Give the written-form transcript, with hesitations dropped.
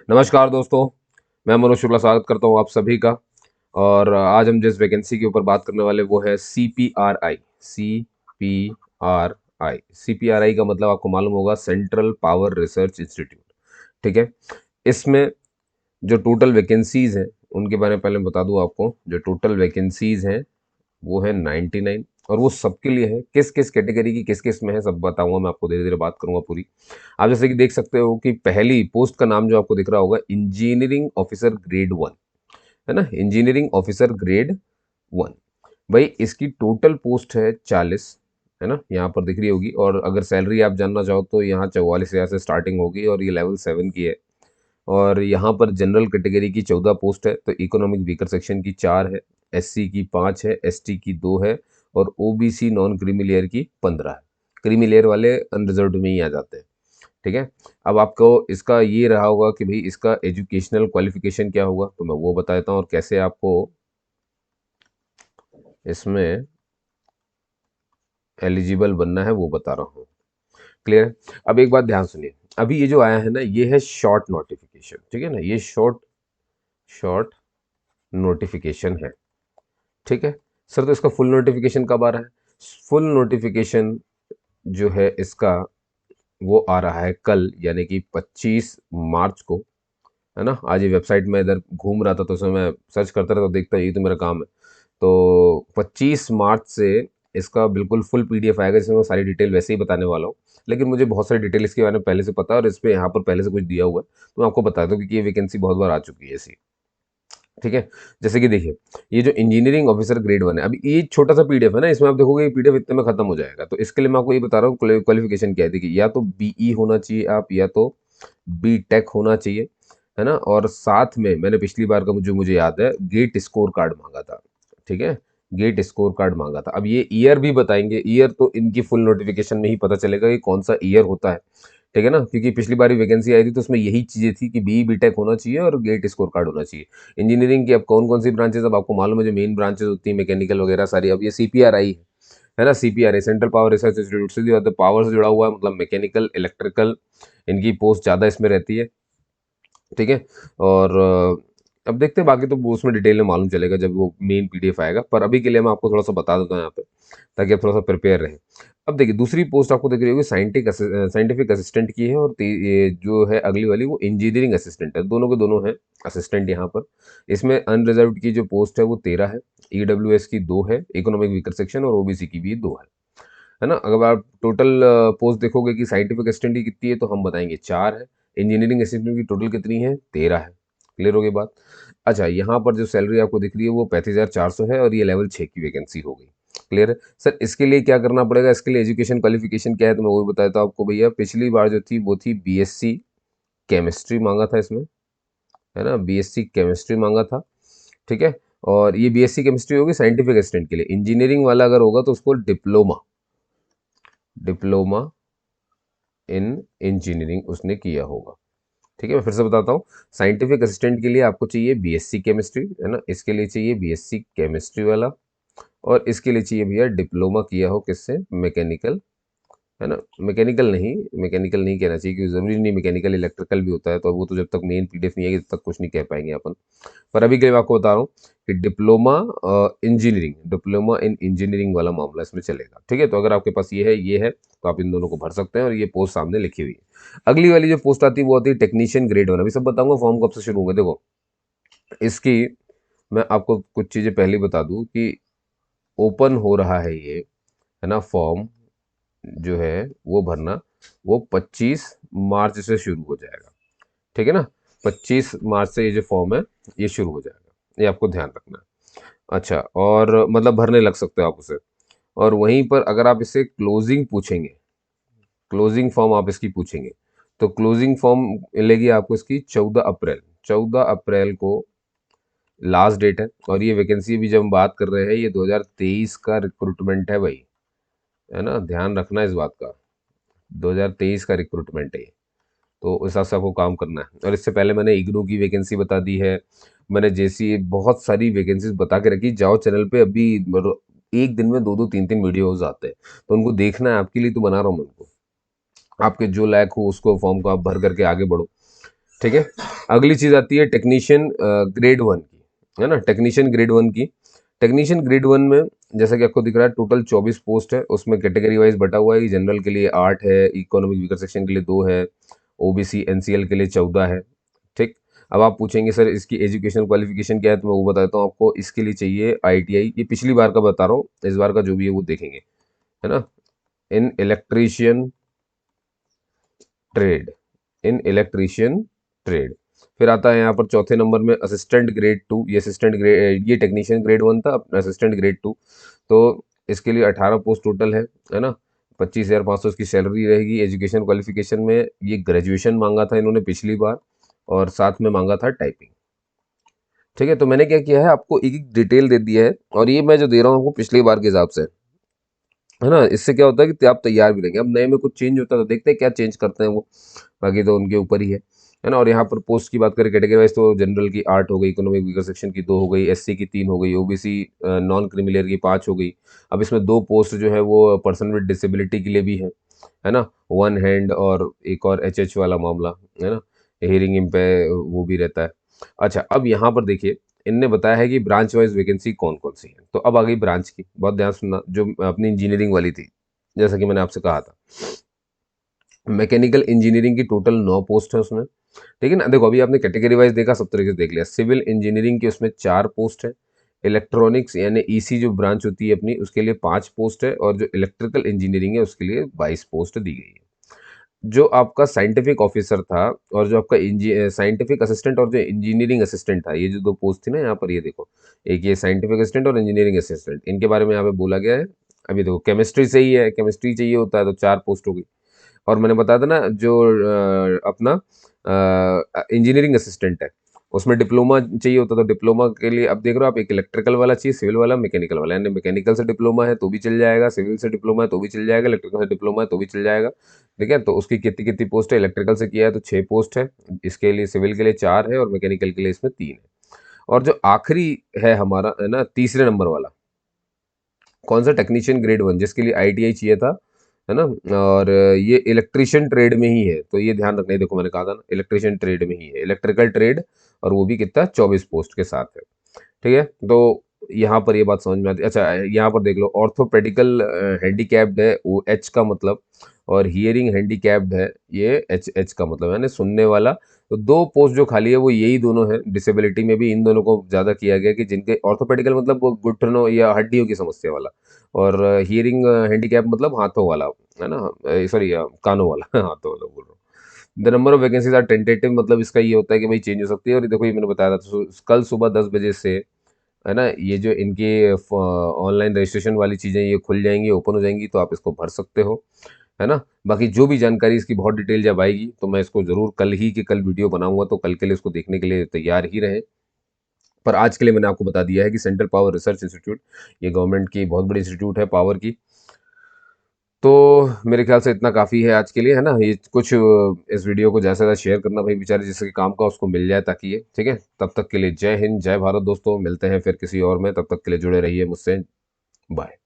नमस्कार दोस्तों, मैं मनोज शुक्ला स्वागत करता हूँ आप सभी का। और आज हम जिस वैकेंसी के ऊपर बात करने वाले वो है CPRI। CPRI का मतलब आपको मालूम होगा, सेंट्रल पावर रिसर्च इंस्टीट्यूट। ठीक है। इसमें जो टोटल वैकेंसीज हैं उनके बारे में पहले मैं बता दूं आपको। जो टोटल वैकेंसीज हैं वो है 99, और वो सबके लिए है। किस किस कैटेगरी की किस किस में है सब बताऊंगा मैं आपको, धीरे धीरे बात करूंगा पूरी। आप जैसे कि देख सकते हो कि पहली पोस्ट का नाम जो आपको दिख रहा होगा, इंजीनियरिंग ऑफिसर ग्रेड 1, है ना। Engineering officer grade 1। भाई इसकी टोटल पोस्ट है 40, है ना, यहाँ पर दिख रही होगी। और अगर सैलरी आप जानना चाहो तो यहाँ 44,000 से स्टार्टिंग होगी, और ये लेवल 7 की है। और यहाँ पर जनरल कैटेगरी की 14 पोस्ट है, तो इकोनॉमिक वीकर सेक्शन की 4 है, SC की 5 है, ST की 2 है, और OBC नॉन क्रीमी लेयर की 15 है। क्रीमी लेयर वाले अनरिजर्व में ही आ जाते हैं। ठीक है। अब आपको इसका ये रहा होगा कि भाई इसका एजुकेशनल क्वालिफिकेशन क्या होगा, तो मैं वो बता देता हूँ, और कैसे आपको इसमें एलिजिबल बनना है वो बता रहा हूँ। क्लियर है। अब एक बात ध्यान सुनिए, अभी ये जो आया है ना, ये है शॉर्ट नोटिफिकेशन। ठीक है ना, ये शॉर्ट शॉर्ट नोटिफिकेशन है। ठीक है। सर तो इसका फुल नोटिफिकेशन कब आ रहा है? फुल नोटिफिकेशन जो है इसका वो आ रहा है कल, यानी कि 25 मार्च को, है ना। आज ये वेबसाइट में इधर घूम रहा था तो उसमें मैं सर्च करता रहता, देखता यही तो मेरा काम है। तो 25 मार्च से इसका बिल्कुल फुल PDF आएगा, जिसमें मैं सारी डिटेल वैसे ही बताने वाला हूँ। लेकिन मुझे बहुत सारी डिटेल इसके बारे में पहले से पता है, और इस पे यहाँ पर पहले से कुछ दिया हुआ है, तो मैं आपको बता दूँ, क्योंकि ये वैकेंसी बहुत बार आ चुकी है ऐसी। ठीक है। जैसे कि देखिए, ये जो इंजीनियरिंग ऑफिसर ग्रेड 1 है, अभी ये छोटा सा PDF है ना, इसमें आप देखोगे ये PDF इतने में खत्म हो जाएगा। तो इसके लिए मैं आपको ये बता रहा हूँ क्वालिफिकेशन क्या है। देखिए, या तो BE होना चाहिए आप, या तो B.Tech होना चाहिए, है ना। और साथ में मैंने पिछली बार का जो मुझे याद है, गेट स्कोर कार्ड मांगा था। ठीक है। गेट स्कोर कार्ड मांगा था। अब ये ईयर भी बताएंगे, ईयर तो इनकी फुल नोटिफिकेशन में ही पता चलेगा कि कौन सा ईयर होता है। ठीक है ना, क्योंकि पिछली बार वैकेंसी आई थी तो उसमें यही चीजें थी कि B.Tech होना चाहिए और गेट स्कोर कार्ड होना चाहिए। इंजीनियरिंग की अब कौन कौन सी ब्रांचेस, अब आपको मालूम है, जो मेन ब्रांचेस होती है मैकेनिकल वगैरह सारी, अब ये CPRI है ना। CPRI central power research institute से, तो पावर से जुड़ा हुआ है, मतलब मैकेनिकल, इलेक्ट्रिकल, इनकी पोस्ट ज़्यादा इसमें रहती है। ठीक है। और अब देखते हैं, बाकी तो वो उसमें डिटेल में मालूम चलेगा जब वो मेन PDF आएगा। पर अभी के लिए मैं आपको थोड़ा सा बता देता हूँ यहाँ पे, ताकि आप थोड़ा सा प्रिपेयर रहें। अब देखिए, दूसरी पोस्ट आपको दिख रही होगी, साइंटिफिक असिस्टेंट की है, और ये जो है अगली वाली वो इंजीनियरिंग असिस्टेंट है। दोनों के दोनों हैं असिस्टेंट यहाँ पर। इसमें अनरिजर्व्ड की जो पोस्ट है वो 13 है, EWS की 2 है, इकोनॉमिक वीकर सेक्शन और OBC की भी 2 है ना। अगर आप टोटल पोस्ट देखोगे कि साइंटिफिक असिस्टेंट की कितनी है, तो हम बताएंगे 4 है। इंजीनियरिंग असिस्टेंट की टोटल कितनी है? 13 है। क्लियर हो गई बात। अच्छा, यहाँ पर जो सैलरी आपको दिख रही है वो 35,400 है, और ये लेवल 6 की वैकेंसी हो गई। क्लियर है। सर इसके लिए क्या करना पड़ेगा, इसके लिए एजुकेशन क्वालिफिकेशन क्या है, तो मैं वो भी बता देता हूँ आपको। भैया पिछली बार जो थी वो थी BSc केमिस्ट्री मांगा था इसमें, है ना। BSc केमिस्ट्री मांगा था। ठीक है। और ये BSc केमिस्ट्री होगी साइंटिफिक असिस्टेंट के लिए। इंजीनियरिंग वाला अगर होगा तो उसको डिप्लोमा डिप्लोमा इन इंजीनियरिंग उसने किया होगा। ठीक है। मैं फिर से बताता हूँ, साइंटिफिक असिस्टेंट के लिए आपको चाहिए BSc केमिस्ट्री, है ना। इसके लिए चाहिए BSc केमिस्ट्री वाला, और इसके लिए चाहिए भैया डिप्लोमा किया हो किससे? मैकेनिकल, है ना। मैकेनिकल नहीं कहना चाहिए, क्योंकि जरूरी नहीं मैकेनिकल, इलेक्ट्रिकल भी होता है। तो वो तो जब तक मेन PDF नहीं आएगी तब तक कुछ नहीं कह पाएंगे अपन। पर अभी के लिए मैं आपको बता रहा हूँ कि डिप्लोमा इन इंजीनियरिंग वाला मामला इसमें चलेगा। ठीक है। तो अगर आपके पास ये है तो आप इन दोनों को भर सकते हैं, और ये पोस्ट सामने लिखी हुई है। अगली वाली जो पोस्ट आती है वो आती है टेक्नीशियन ग्रेड 1। अभी सब बताऊंगा फॉर्म कब से शुरू होंगे। देखो, इसकी मैं आपको कुछ चीज़ें पहले बता दूं कि ओपन हो रहा है ये, है ना, फॉर्म जो है वो भरना, वो 25 मार्च से शुरू हो जाएगा। ठीक है ना। 25 मार्च से ये जो फॉर्म है ये शुरू हो जाएगा, ये आपको ध्यान रखना है। अच्छा, और मतलब भरने लग सकते हो आप उसे। और वहीं पर अगर आप इससे क्लोजिंग पूछेंगे, क्लोजिंग फॉर्म आप इसकी पूछेंगे, तो क्लोजिंग फॉर्म मिलेगी आपको इसकी 14 अप्रैल। 14 अप्रैल को लास्ट डेट है। और ये वैकेंसी भी जब हम बात कर रहे हैं, ये 2023 का रिक्रूटमेंट है भाई, है ना, ध्यान रखना इस बात का। 2023 का रिक्रूटमेंट है ये। तो उस हिसाब से आपको काम करना है। और इससे पहले मैंने इग्नू की वैकेंसी बता दी है, मैंने जैसी बहुत सारी वैकेंसीज बता के रखी। जाओ चैनल पे, अभी एक दिन में 2-2 3-3 वीडियोस आते हैं, तो उनको देखना है, आपके लिए तो बना रहा हूँ मैं उनको। आपके जो लायक हो उसको फॉर्म को आप भर करके आगे बढ़ो। ठीक है। अगली चीज आती है टेक्नीशियन ग्रेड 1 की, है ना, टेक्नीशियन ग्रेड 1 की। टेक्नीशियन ग्रेड 1 में जैसा कि आपको दिख रहा है टोटल 24 पोस्ट है, उसमें कैटेगरी वाइज बटा हुआ है। जनरल के लिए 8 है, इकोनॉमिक वीकर सेक्शन के लिए 2 है, ओबीसी एनसीएल के लिए 14 है। ठीक। अब आप पूछेंगे सर इसकी एजुकेशनल क्वालिफिकेशन क्या है, तो मैं वो बताता हूँ आपको। इसके लिए चाहिए आईटीआई, ये पिछली बार का बता रहा हूँ, इस बार का जो भी है वो देखेंगे, है ना। इन इलेक्ट्रीशियन ट्रेड, इन इलेक्ट्रीशियन ट्रेड। फिर आता है यहाँ पर चौथे नंबर में असिस्टेंट ग्रेड 2, ये असिस्टेंट ग्रेड, ये टेक्नीशियन ग्रेड 1 था, असिस्टेंट ग्रेड 2। तो इसके लिए 18 पोस्ट टोटल है ना। 25,500 इसकी सैलरी रहेगी। एजुकेशन क्वालिफिकेशन में ये ग्रेजुएशन मांगा था इन्होंने पिछली बार, और साथ में मांगा था टाइपिंग। ठीक है, तो मैंने क्या किया है, आपको एक एक डिटेल दे दिया है, और ये मैं जो दे रहा हूँ आपको पिछली बार के हिसाब से, है ना। इससे क्या होता है कि आप तैयार भी रहेंगे। अब नए में कुछ चेंज होता है तो देखते हैं क्या चेंज करते हैं वो, बाकी तो उनके ऊपर ही है ना। और यहाँ पर पोस्ट की बात करें कैटेगरी वाइज, तो जनरल की 8 हो गई, इकोनॉमिक वीकर सेक्शन की 2 हो गई, एससी की 3 हो गई, ओबीसी नॉन क्रिमिलियर की 5 हो गई। अब इसमें 2 पोस्ट जो है वो पर्सन विद डिसेबिलिटी के लिए भी है ना, वन हैंड, और एक और एचएच वाला मामला, है ना, हियरिंग इम्पे वो भी रहता है। अच्छा, अब यहाँ पर देखिए, इनने बताया है कि ब्रांच वाइज वैकेंसी कौन कौन सी है। तो अब आ गई ब्रांच की, बहुत ध्यान सुनना, जो अपनी इंजीनियरिंग वाली थी, जैसा कि मैंने आपसे कहा था। मैकेनिकल इंजीनियरिंग की टोटल 9 पोस्ट है उसमें। ठीक है ना। देखो अभी आपने कैटेगरी वाइज देखा, सब तरीके से देख लिया। सिविल इंजीनियरिंग की उसमें 4 पोस्ट है। इलेक्ट्रॉनिक्स यानी ईसी जो ब्रांच होती है अपनी, उसके लिए 5 पोस्ट है, और जो इलेक्ट्रिकल इंजीनियरिंग है उसके लिए 22 पोस्ट दी गई है। जो आपका साइंटिफिक ऑफिसर था, और जो आपका साइंटिफिक असिस्टेंट और जो इंजीनियरिंग असिस्टेंट था, ये जो 2 पोस्ट थी ना यहाँ पर, ये देखो, एक ये साइंटिफिक असिस्टेंट और इंजीनियरिंग असिस्टेंट, इनके बारे में यहाँ पे बोला गया है। अभी देखो केमिस्ट्री से ही है, केमिस्ट्री चाहिए होता है तो 4 पोस्ट हो गई। और मैंने बताया था ना जो अपना इंजीनियरिंग असिस्टेंट है, उसमें डिप्लोमा चाहिए होता था। डिप्लोमा के लिए अब देख रहे हो आप, एक इलेक्ट्रिकल वाला चाहिए, सिविल वाला, मैकेनिकल वाला। यानी मैकेनिकल से डिप्लोमा है तो भी चल जाएगा, सिविल से डिप्लोमा है तो भी चल जाएगा, इलेक्ट्रिकल से डिप्लोमा है तो भी चल जाएगा। ठीक है, तो उसकी कितनी कितनी पोस्ट है, इलेक्ट्रिकल से किया है तो 6 पोस्ट है, इसके लिए सिविल के लिए 4 है, और मैकेनिकल के लिए इसमें 3 है। और जो आखिरी है हमारा, है ना, तीसरे नंबर वाला, कौन सा, टेक्नीशियन ग्रेड 1, जिसके लिए आईटीआई चाहिए था, है ना। और ये इलेक्ट्रीशियन ट्रेड में ही है, तो ये ध्यान रखना है। देखो मैंने कहा था ना, इलेक्ट्रीशियन ट्रेड में ही है, इलेक्ट्रिकल ट्रेड, और वो भी कितना, 24 पोस्ट के साथ है। ठीक है, तो यहाँ पर ये बात समझ में आती है। अच्छा, यहाँ पर देख लो, ऑर्थोपेडिकल हैंडीकैप्ड है वो एच का मतलब, और हियरिंग हैंडीकैप्ड है ये एच, एच का मतलब, यानी सुनने वाला। तो 2 पोस्ट जो खाली है वो यही दोनों है। डिसेबिलिटी में भी इन दोनों को ज़्यादा किया गया, कि जिनके ऑर्थोपेडिकल मतलब वो घुटनों या हड्डियों की समस्या वाला, और हियरिंग हैंडीकैप मतलब हाथों वाला, है ना, सॉरी कानों वाला हाथों वाला बोल रहा हूँ। The number of vacancies are tentative, मतलब इसका ये होता है कि भाई चेंज हो सकती है। और ये देखो, ये मैंने बताया था, तो कल सुबह 10 बजे से, है ना, ये जो इनके ऑनलाइन रजिस्ट्रेशन वाली चीज़ें ये खुल जाएंगी, ओपन हो जाएंगी, तो आप इसको भर सकते हो, है ना। बाकी जो भी जानकारी इसकी बहुत डिटेल जब आएगी तो मैं इसको ज़रूर कल ही के कल वीडियो बनाऊंगा, तो कल के लिए इसको देखने के लिए तैयार ही रहें। पर आज के लिए मैंने आपको बता दिया है कि सेंट्रल पावर रिसर्च इंस्टीट्यूट, ये गवर्नमेंट की बहुत बड़ी इंस्टीट्यूट है पावर की। तो मेरे ख्याल से इतना काफ़ी है आज के लिए, है ना। ये कुछ इस वीडियो को ज़्यादा से ज़्यादा शेयर करना भाई, बेचारे जिसके काम का उसको मिल जाए, ताकि ये, ठीक है। तब तक के लिए जय हिंद, जय भारत दोस्तों, मिलते हैं फिर किसी और में, तब तक के लिए जुड़े रहिए मुझसे। बाय।